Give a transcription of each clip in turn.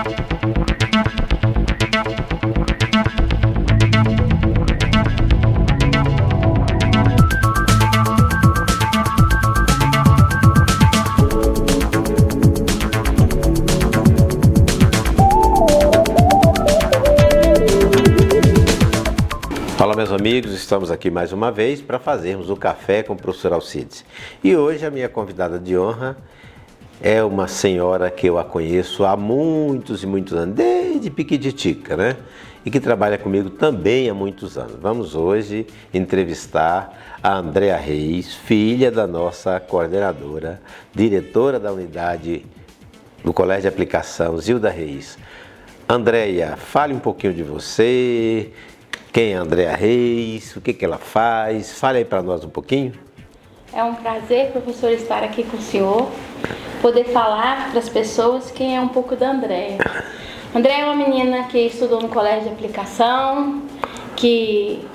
Olá, meus amigos, estamos aqui mais uma vez para fazermos o café com o professor Alcides. E hoje a minha convidada de honra é uma senhora que eu a conheço há muitos e muitos anos, desde piquititica, né? E que trabalha comigo também há muitos anos. Vamos hoje entrevistar a Andréa Reis, filha da nossa coordenadora, diretora da unidade do Colégio de Aplicação, Zilda Reis. Andréa, fale um pouquinho de você. Quem é a Andréa Reis? O que ela faz? Fale aí para nós um pouquinho. É um prazer, professor, estar aqui com o senhor, poder falar para as pessoas quem é um pouco da Andréa. Andréa é uma menina que estudou no Colégio de Aplicação, que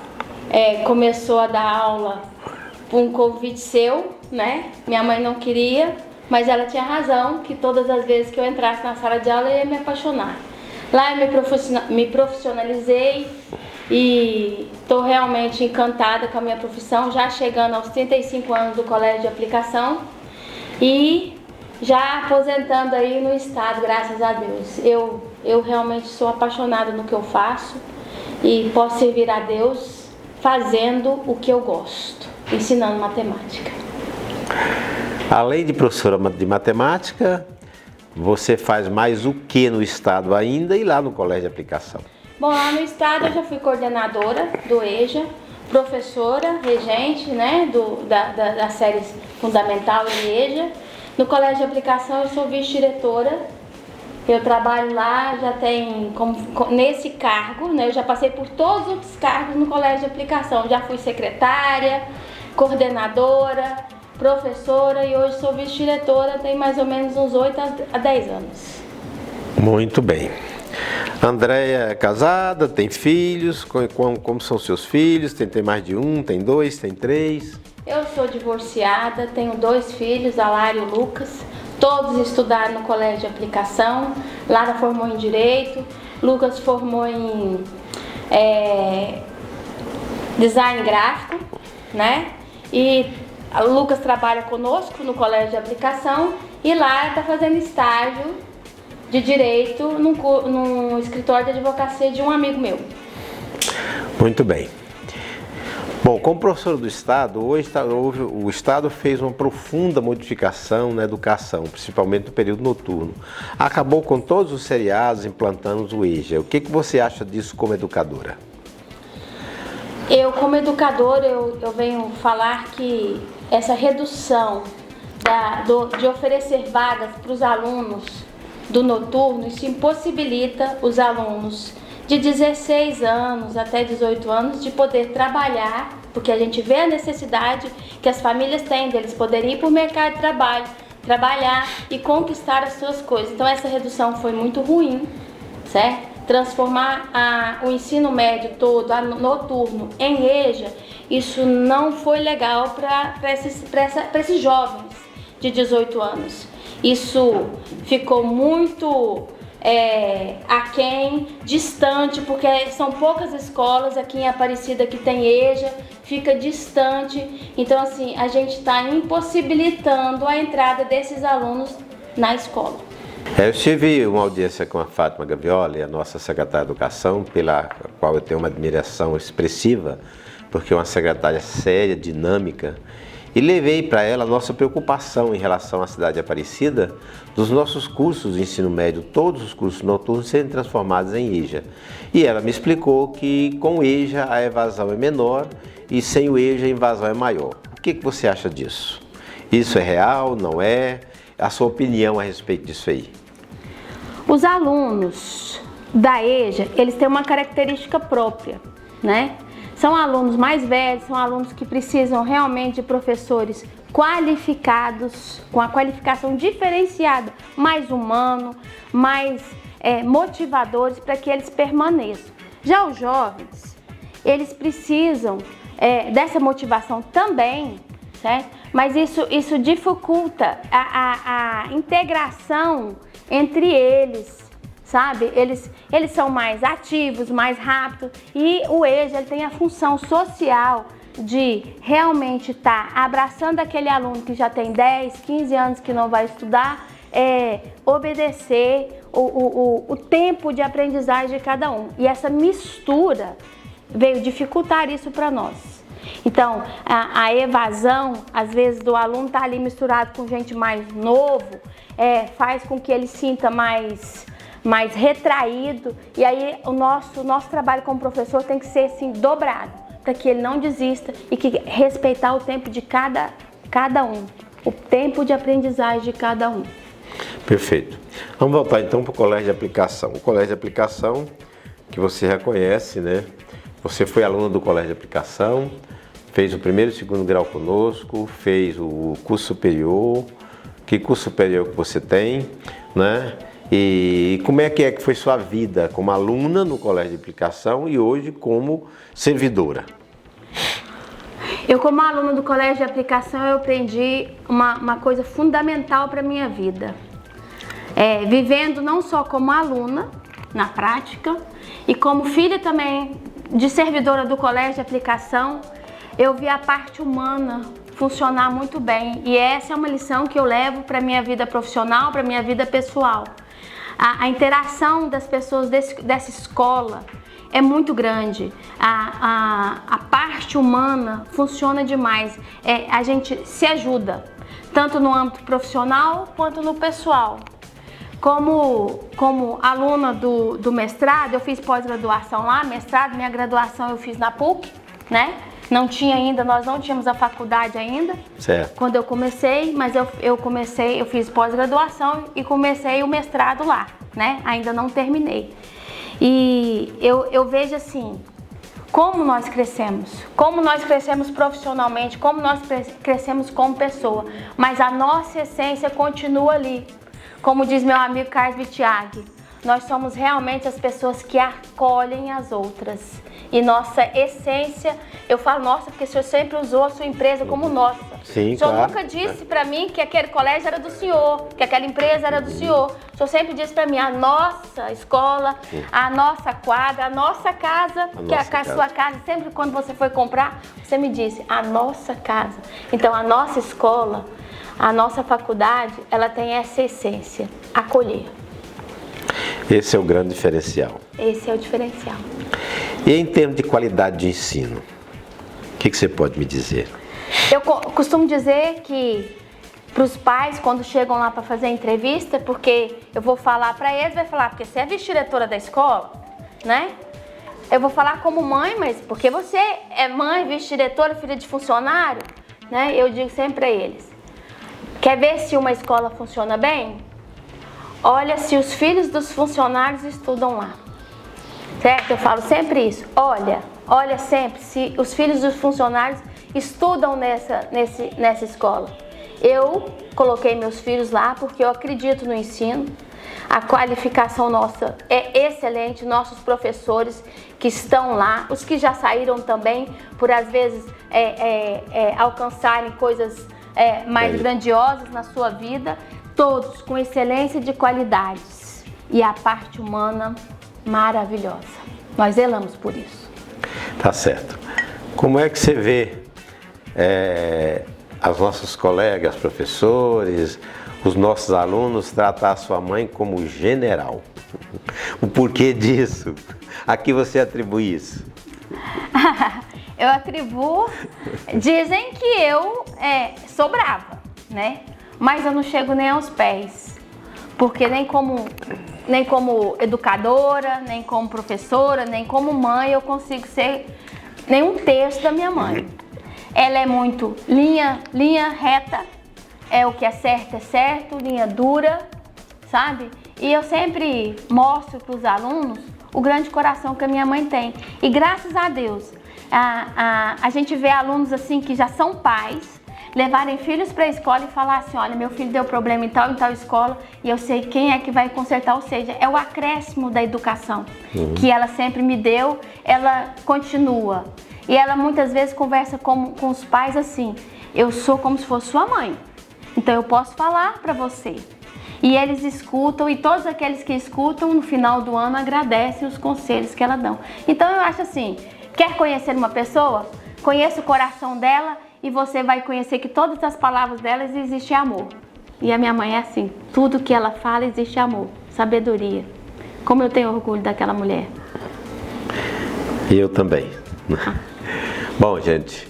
começou a dar aula por um convite seu, né? Minha mãe não queria, mas ela tinha razão, que todas as vezes que eu entrasse na sala de aula eu ia me apaixonar. Lá eu me profissionalizei, e estou realmente encantada com a minha profissão, já chegando aos 35 anos do Colégio de Aplicação e já aposentando aí no estado, graças a Deus. Eu realmente sou apaixonada no que eu faço e posso servir a Deus fazendo o que eu gosto, ensinando matemática. Além de professora de matemática, você faz mais o que no estado ainda e lá no Colégio de Aplicação? Bom, lá no estado eu já fui coordenadora do EJA, professora, regente, né, das séries fundamental e EJA. No Colégio de Aplicação eu sou vice-diretora, eu trabalho lá, já tem, nesse cargo, né, eu já passei por todos os cargos no Colégio de Aplicação. Já fui secretária, coordenadora, professora e hoje sou vice-diretora, tem mais ou menos uns 8 a 10 anos. Muito bem. Andréa é casada, tem filhos, como são seus filhos? Tem mais de um, tem dois, tem três? Eu sou divorciada, tenho 2 filhos, a Lara e o Lucas, todos estudaram no Colégio de Aplicação. Lara formou em Direito, Lucas formou em Design Gráfico, né? E o Lucas trabalha conosco no Colégio de Aplicação e Lara está fazendo estágio de Direito no escritório de advocacia de um amigo meu. Muito bem. Bom, como professor do Estado, hoje o Estado fez uma profunda modificação na educação, principalmente no período noturno. Acabou com todos os seriados, implantando o EJA. O que você acha disso como educadora? Eu, como educadora, eu venho falar que essa redução de oferecer vagas para os alunos do noturno, isso impossibilita os alunos de 16 anos até 18 anos de poder trabalhar, porque a gente vê a necessidade que as famílias têm deles poderem ir para o mercado de trabalho, trabalhar e conquistar as suas coisas. Então essa redução foi muito ruim, certo? Transformar o ensino médio todo, noturno, em EJA, isso não foi legal para esses jovens de 18 anos. Isso ficou muito aquém, distante, porque são poucas escolas aqui em Aparecida que tem EJA, fica distante. Então, assim, a gente está impossibilitando a entrada desses alunos na escola. Eu tive uma audiência com a Fátima Gavioli, a nossa secretária de Educação, pela qual eu tenho uma admiração expressiva, porque é uma secretária séria, dinâmica, e levei para ela a nossa preocupação em relação à cidade de Aparecida, dos nossos cursos de ensino médio, todos os cursos noturnos serem transformados em EJA. E ela me explicou que com o EJA a evasão é menor e sem o EJA a invasão é maior. O que você acha disso? Isso é real, não é? A sua opinião a respeito disso aí? Os alunos da EJA, eles têm uma característica própria, né? São alunos mais velhos, são alunos que precisam realmente de professores qualificados, com a qualificação diferenciada, mais humano, mais motivadores para que eles permaneçam. Já os jovens, eles precisam dessa motivação também, certo? Mas isso dificulta a integração entre eles, sabe? Eles são mais ativos, mais rápidos, e o EJA ele tem a função social de realmente estar abraçando aquele aluno que já tem 10, 15 anos que não vai estudar, obedecer o tempo de aprendizagem de cada um. E essa mistura veio dificultar isso para nós. Então, a evasão, às vezes, do aluno estar ali misturado com gente mais novo, faz com que ele sinta mais retraído, e aí o nosso trabalho como professor tem que ser assim, dobrado, para que ele não desista e que respeitar o tempo de cada um, o tempo de aprendizagem de cada um. Perfeito. Vamos voltar então para o colégio de aplicação. O colégio de aplicação, que você já conhece, né? Você foi aluno do colégio de aplicação, fez o primeiro e segundo grau conosco, fez o curso superior. Que curso superior que você tem, né? E como é que foi sua vida como aluna no colégio de aplicação e hoje como servidora? Eu, como aluna do colégio de aplicação, eu aprendi uma coisa fundamental para a minha vida. Vivendo não só como aluna, na prática, e como filha também de servidora do colégio de aplicação, eu vi a parte humana funcionar muito bem. E essa é uma lição que eu levo para a minha vida profissional, para a minha vida pessoal. A interação das pessoas dessa escola é muito grande. A parte humana funciona demais. A gente se ajuda, tanto no âmbito profissional quanto no pessoal. Como aluna do mestrado, eu fiz pós-graduação lá, mestrado, minha graduação eu fiz na PUC, né? Não tinha ainda, nós não tínhamos a faculdade ainda, certo, quando eu comecei, mas eu fiz pós-graduação e comecei o mestrado lá, né? Ainda não terminei. E eu vejo assim, como nós crescemos profissionalmente, como nós crescemos como pessoa, mas a nossa essência continua ali. Como diz meu amigo Carlos Vitiag, nós somos realmente as pessoas que acolhem as outras. E nossa essência, eu falo nossa, porque o senhor sempre usou a sua empresa como nossa. Sim, o senhor claro, nunca disse para mim que aquele colégio era do senhor, que aquela empresa era do senhor. O senhor sempre disse para mim, a nossa escola, a nossa quadra, a nossa casa, que é a sua casa. Sempre quando você foi comprar, você me disse, a nossa casa. Então, a nossa escola, a nossa faculdade, ela tem essa essência, acolher. Esse é o grande diferencial. Esse é o diferencial. E em termos de qualidade de ensino, o que você pode me dizer? Eu costumo dizer que para os pais, quando chegam lá para fazer a entrevista, porque eu vou falar para eles, vai falar, porque você é vice-diretora da escola, né? Eu vou falar como mãe, mas porque você é mãe, vice-diretora, filha de funcionário, né? Eu digo sempre para eles, quer ver se uma escola funciona bem? Olha se os filhos dos funcionários estudam lá. Certo? Eu falo sempre isso. Olha sempre se os filhos dos funcionários estudam nessa escola. Eu coloquei meus filhos lá porque eu acredito no ensino. A qualificação nossa é excelente. Nossos professores que estão lá, os que já saíram também, por às vezes alcançarem coisas mais grandiosas na sua vida, todos com excelência de qualidades. E a parte humana maravilhosa. Nós zelamos por isso. Tá certo. Como é que você vê os nossos colegas, professores, os nossos alunos tratar a sua mãe como general? O porquê disso? A que você atribui isso? Eu atribuo... Dizem que eu sou brava, né? Mas eu não chego nem aos pés. Porque nem como educadora, nem como professora, nem como mãe eu consigo ser nenhum terço da minha mãe. Ela é muito linha reta, o que é certo, linha dura, sabe? E eu sempre mostro para os alunos o grande coração que a minha mãe tem. E graças a Deus, a gente vê alunos assim que já são pais, levarem filhos para a escola e falar assim, olha, meu filho deu problema em tal escola e eu sei quem é que vai consertar, ou seja, é o acréscimo da educação que ela sempre me deu, ela continua. E ela muitas vezes conversa com os pais assim, eu sou como se fosse sua mãe, então eu posso falar para você. E eles escutam, e todos aqueles que escutam, no final do ano, agradecem os conselhos que ela dão. Então eu acho assim, quer conhecer uma pessoa? Conheça o coração dela e você vai conhecer que todas as palavras delas existe amor. E a minha mãe é assim, tudo que ela fala existe amor, sabedoria. Como eu tenho orgulho daquela mulher. E eu também. Bom, gente,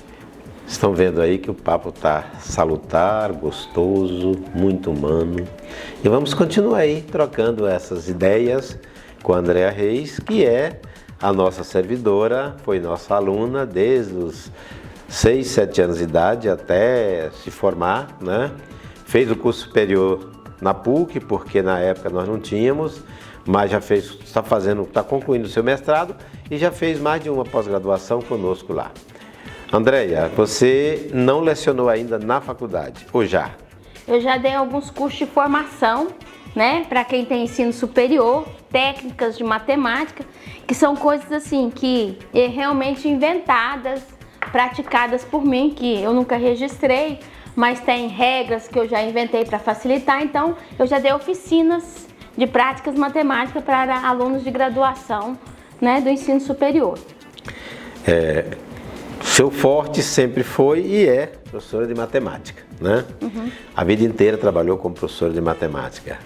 estão vendo aí que o papo está salutar, gostoso, muito humano. E vamos continuar aí trocando essas ideias com a Andréa Reis, que é a nossa servidora, foi nossa aluna desde os 6, 7 anos de idade até se formar, né? Fez o curso superior na PUC, porque na época nós não tínhamos, mas já fez, está concluindo o seu mestrado e já fez mais de uma pós-graduação conosco lá. Andréia, você não lecionou ainda na faculdade, ou já? Eu já dei alguns cursos de formação, né, para quem tem ensino superior, técnicas de matemática, que são coisas assim que realmente inventadas, praticadas por mim, que eu nunca registrei, mas tem regras que eu já inventei para facilitar. Então eu já dei oficinas de práticas matemáticas para alunos de graduação, né, do ensino superior. Seu forte sempre foi e é professora de matemática, né? A vida inteira trabalhou como professora de matemática.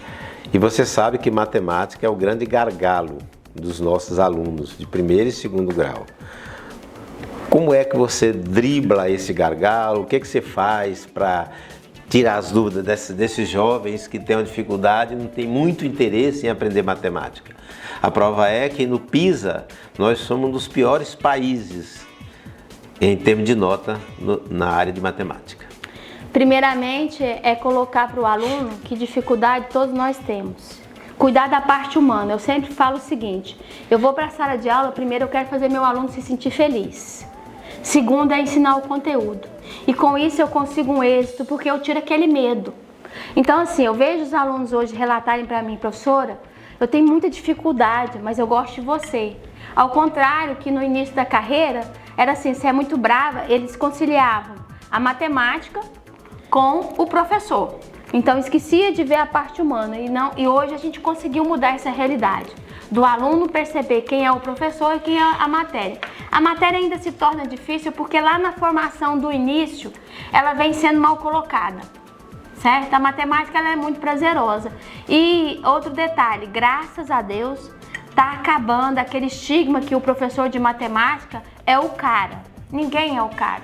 E você sabe que matemática é o grande gargalo dos nossos alunos de primeiro e segundo grau. Como é que você dribla esse gargalo? O que você faz para tirar as dúvidas desses jovens que têm uma dificuldade e não têm muito interesse em aprender matemática? A prova é que no PISA nós somos um dos piores países em termos de nota na área de matemática. Primeiramente é colocar para o aluno que dificuldade todos nós temos. Cuidar da parte humana. Eu sempre falo o seguinte, eu vou para a sala de aula, primeiro eu quero fazer meu aluno se sentir feliz. Segundo é ensinar o conteúdo. E com isso eu consigo um êxito, porque eu tiro aquele medo. Então assim, eu vejo os alunos hoje relatarem para mim, professora, eu tenho muita dificuldade, mas eu gosto de você. Ao contrário que no início da carreira, era assim, você é muito brava, eles conciliavam a matemática com o professor. Então esquecia de ver a parte humana e hoje a gente conseguiu mudar essa realidade. Do aluno perceber quem é o professor e quem é a matéria. A matéria ainda se torna difícil porque lá na formação do início, ela vem sendo mal colocada, certo? A matemática ela é muito prazerosa. E outro detalhe, graças a Deus, está acabando aquele estigma que o professor de matemática é o cara. Ninguém é o cara.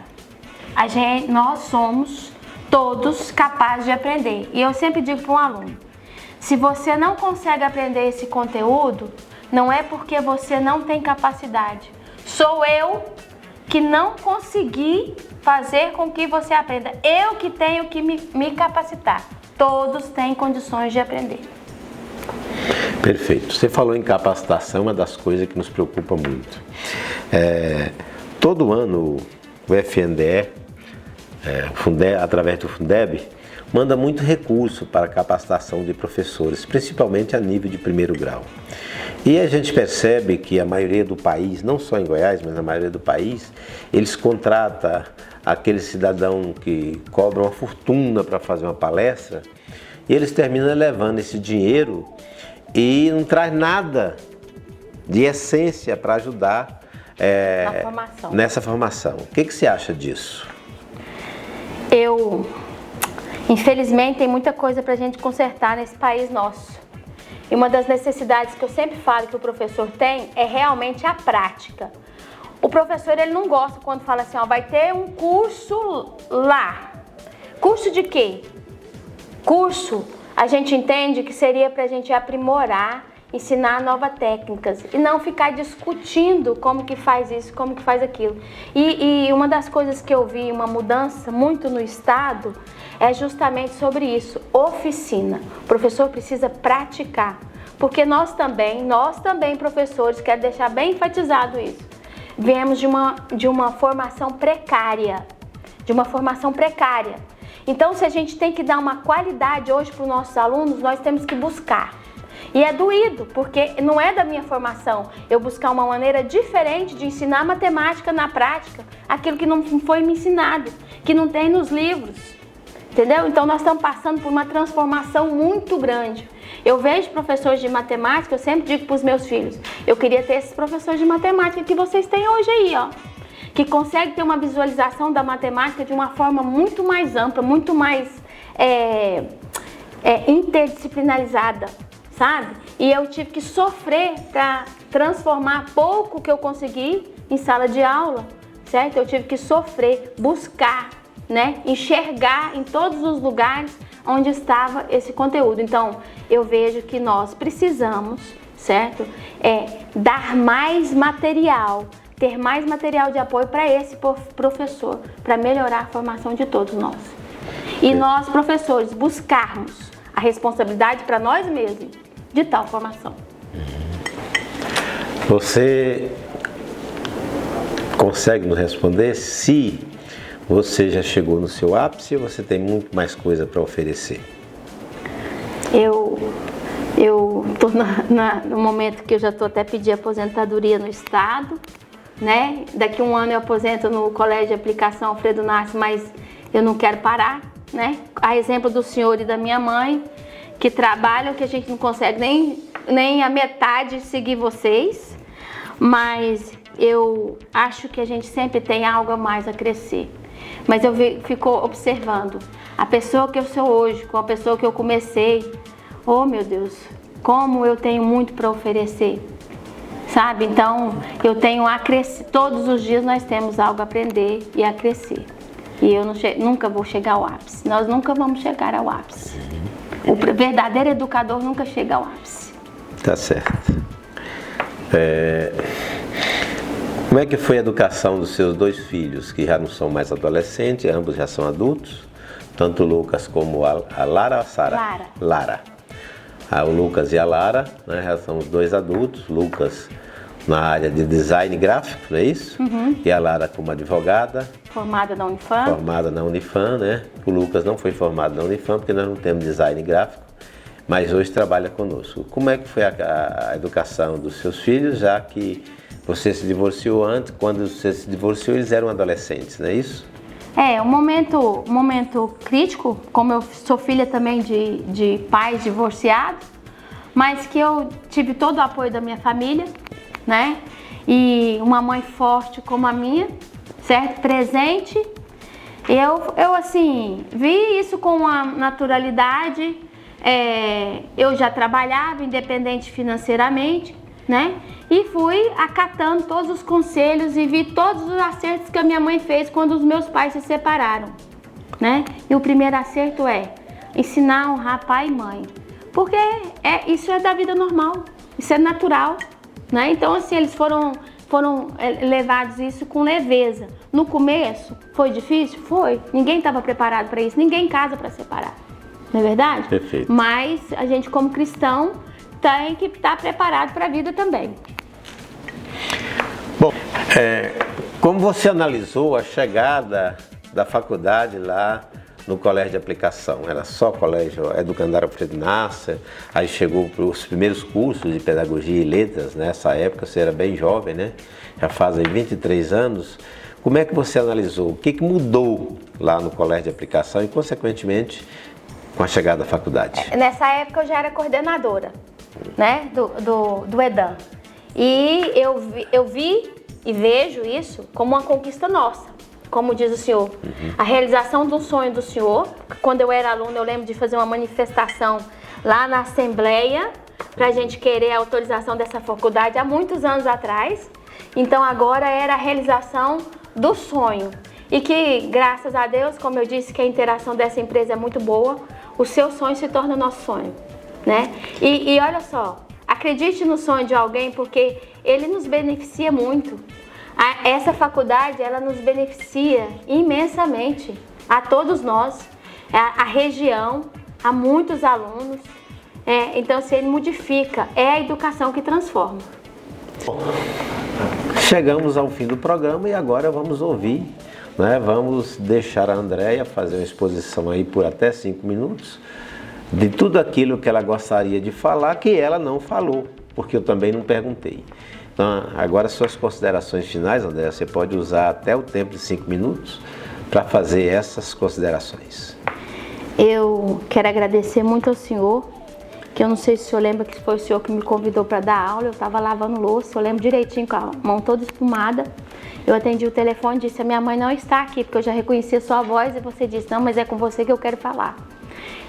Nós somos todos capazes de aprender. E eu sempre digo para um aluno, se você não consegue aprender esse conteúdo, não é porque você não tem capacidade. Sou eu que não consegui fazer com que você aprenda. Eu que tenho que me capacitar. Todos têm condições de aprender. Perfeito. Você falou em capacitação, uma das coisas que nos preocupa muito. Todo ano o FNDE, através do Fundeb, manda muito recurso para a capacitação de professores, principalmente a nível de primeiro grau. E a gente percebe que a maioria do país, não só em Goiás, mas na maioria do país, eles contratam aquele cidadão que cobra uma fortuna para fazer uma palestra e eles terminam levando esse dinheiro e não traz nada de essência para ajudar nessa formação. O que você acha disso? Infelizmente, tem muita coisa para a gente consertar nesse país nosso. E uma das necessidades que eu sempre falo que o professor tem é realmente a prática. O professor ele não gosta quando fala assim, vai ter um curso lá. Curso de quê? Curso, a gente entende que seria para a gente aprimorar, ensinar novas técnicas e não ficar discutindo como que faz isso, como que faz aquilo. E uma das coisas que eu vi uma mudança muito no estado é justamente sobre isso, oficina. O professor precisa praticar, porque nós também professores, quero deixar bem enfatizado isso, viemos de uma formação precária, Então, se a gente tem que dar uma qualidade hoje para os nossos alunos, nós temos que buscar. E é doído, porque não é da minha formação eu buscar uma maneira diferente de ensinar matemática na prática, aquilo que não foi me ensinado, que não tem nos livros. Entendeu? Então nós estamos passando por uma transformação muito grande. Eu vejo professores de matemática, eu sempre digo para os meus filhos, eu queria ter esses professores de matemática que vocês têm hoje aí, ó. Que conseguem ter uma visualização da matemática de uma forma muito mais ampla, muito mais interdisciplinarizada, sabe? E eu tive que sofrer para transformar pouco que eu consegui em sala de aula, certo? Eu tive que sofrer, buscar, né? Enxergar em todos os lugares onde estava esse conteúdo. Então, eu vejo que nós precisamos, certo? Dar mais material, ter mais material de apoio para esse professor, para melhorar a formação de todos nós. E nós, professores, buscarmos a responsabilidade para nós mesmos de tal formação. Você consegue nos responder se você já chegou no seu ápice ou você tem muito mais coisa para oferecer? Eu estou no momento que eu já estou até pedindo aposentadoria no Estado, né? Daqui a um ano eu aposento no Colégio de Aplicação Alfredo Nassi, mas eu não quero parar, né? A exemplo do senhor e da minha mãe, que trabalham, que a gente não consegue nem a metade seguir vocês, mas eu acho que a gente sempre tem algo a mais a crescer. Mas eu fico observando a pessoa que eu sou hoje, com a pessoa que eu comecei. Oh, meu Deus, como eu tenho muito para oferecer, sabe? Então, eu tenho a crescer. Todos os dias nós temos algo a aprender e a crescer. E eu nunca vou chegar ao ápice. Nós nunca vamos chegar ao ápice. O verdadeiro educador nunca chega ao ápice. Tá certo. Como é que foi a educação dos seus dois filhos, que já não são mais adolescentes, ambos já são adultos, tanto o Lucas como a Lara ou a Sara? Lara. O Lucas e a Lara, né, já são os dois adultos, Lucas na área de design gráfico, não é isso? Uhum. E a Lara como advogada. Formada na Unifam. Formada na Unifam, né? O Lucas não foi formado na Unifam, porque nós não temos design gráfico, mas hoje trabalha conosco. Como é que foi a educação dos seus filhos, já que você se divorciou antes? Quando você se divorciou, eles eram adolescentes, não é isso? Um momento crítico, como eu sou filha também de pais divorciados, mas que eu tive todo o apoio da minha família, né? E uma mãe forte como a minha, certo? Presente. Eu assim, vi isso com uma naturalidade. Eu já trabalhava independente financeiramente, né? E fui acatando todos os conselhos e vi todos os acertos que a minha mãe fez quando os meus pais se separaram, né? E o primeiro acerto é ensinar a honrar pai e mãe, porque isso é da vida normal, isso é natural, né? Então assim, eles foram levados isso com leveza. No começo, foi difícil? Foi. Ninguém estava preparado para isso, ninguém casa para separar, não é verdade? Perfeito. Mas a gente como cristão tem que estar preparado para a vida também. Bom, como você analisou a chegada da faculdade lá no Colégio de Aplicação? Era só Colégio Educandário Alfredo Nassi, aí chegou para os primeiros cursos de Pedagogia e Letras, nessa época você era bem jovem, né? Já fazem 23 anos. Como é que você analisou? O que mudou lá no Colégio de Aplicação e, consequentemente, com a chegada da faculdade? Nessa época eu já era coordenadora, né, do EDAM. E eu vi e vejo isso como uma conquista nossa, como diz o senhor. A realização do sonho do senhor. Quando eu era aluna, eu lembro de fazer uma manifestação lá na Assembleia para a gente querer a autorização dessa faculdade há muitos anos atrás. Então agora era a realização do sonho. E que, graças a Deus, como eu disse, que a interação dessa empresa é muito boa, o seu sonho se torna o nosso sonho, né? E olha só, acredite no sonho de alguém, porque ele nos beneficia muito. Essa faculdade, ela nos beneficia imensamente, a todos nós, a região, a muitos alunos. Então, se ele modifica, é a educação que transforma. Chegamos ao fim do programa e agora vamos ouvir, né? Vamos deixar a Andréia fazer uma exposição aí por até 5 minutos de tudo aquilo que ela gostaria de falar, que ela não falou, porque eu também não perguntei. Então, agora suas considerações finais, Andréia, você pode usar até o tempo de 5 minutos para fazer essas considerações. Eu quero agradecer muito ao senhor, que eu não sei se o senhor lembra que foi o senhor que me convidou para dar aula. Eu estava lavando louça, eu lembro direitinho, com a mão toda espumada. Eu atendi o telefone e disse: a minha mãe não está aqui, porque eu já reconheci a sua voz. E você disse: não, mas é com você que eu quero falar.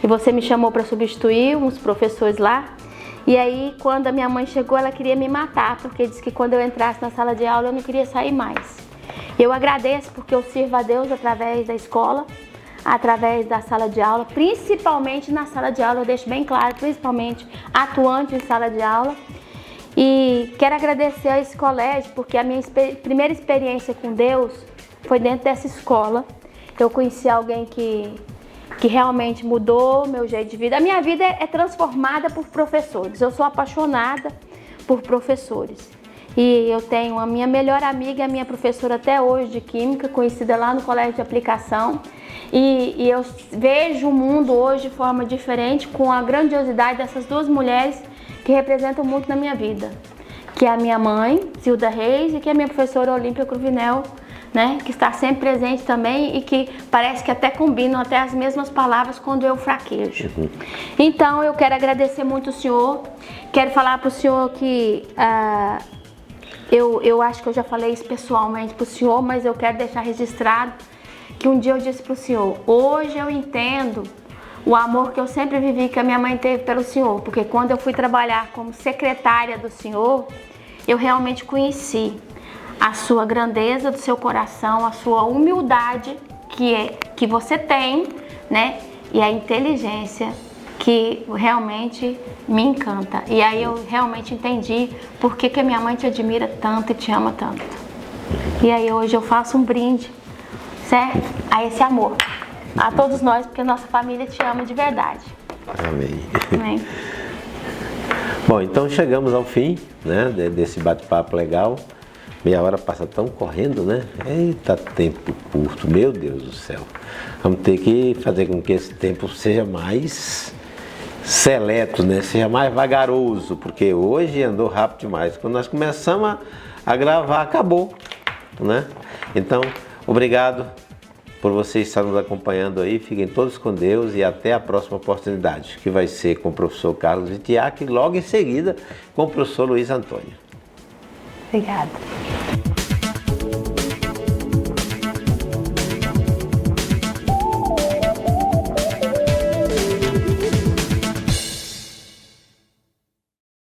E você me chamou para substituir uns professores lá. E aí, quando a minha mãe chegou, ela queria me matar, porque disse que quando eu entrasse na sala de aula eu não queria sair mais. Eu agradeço porque eu sirvo a Deus através da escola, através da sala de aula, principalmente na sala de aula, eu deixo bem claro, principalmente atuante em sala de aula. E quero agradecer a esse colégio, porque a minha primeira experiência com Deus foi dentro dessa escola. Eu conheci alguém que realmente mudou meu jeito de vida. A minha vida é transformada por professores. Eu sou apaixonada por professores. E eu tenho a minha melhor amiga, a minha professora até hoje de Química, conhecida lá no Colégio de Aplicação. E eu vejo o mundo hoje de forma diferente, com a grandiosidade dessas duas mulheres que representam muito na minha vida. Que é a minha mãe, Zilda Reis, e que é a minha professora Olímpia Cruvinel, né, que está sempre presente também e que parece que até combinam até as mesmas palavras quando eu fraquejo. Então eu quero agradecer muito o senhor, quero falar para o senhor que eu acho que eu já falei isso pessoalmente para o senhor, mas eu quero deixar registrado que um dia eu disse para o senhor: hoje eu entendo o amor que eu sempre vivi, que a minha mãe teve pelo senhor, porque quando eu fui trabalhar como secretária do senhor, eu realmente conheci a sua grandeza do seu coração, a sua humildade que você tem, né? E a inteligência que realmente me encanta. E aí eu realmente entendi por que a minha mãe te admira tanto e te ama tanto. E aí hoje eu faço um brinde, certo? A esse amor. A todos nós, porque nossa família te ama de verdade. Amém. Amém. Bom, então chegamos ao fim, né, desse bate-papo legal. Meia hora passa tão correndo, né? Eita, tempo curto, meu Deus do céu. Vamos ter que fazer com que esse tempo seja mais seleto, né? Seja mais vagaroso, porque hoje andou rápido demais. Quando nós começamos a gravar, acabou, né? Então, obrigado por vocês estarem nos acompanhando aí. Fiquem todos com Deus e até a próxima oportunidade, que vai ser com o professor Carlos Vitiac e logo em seguida com o professor Luiz Antônio. Obrigada.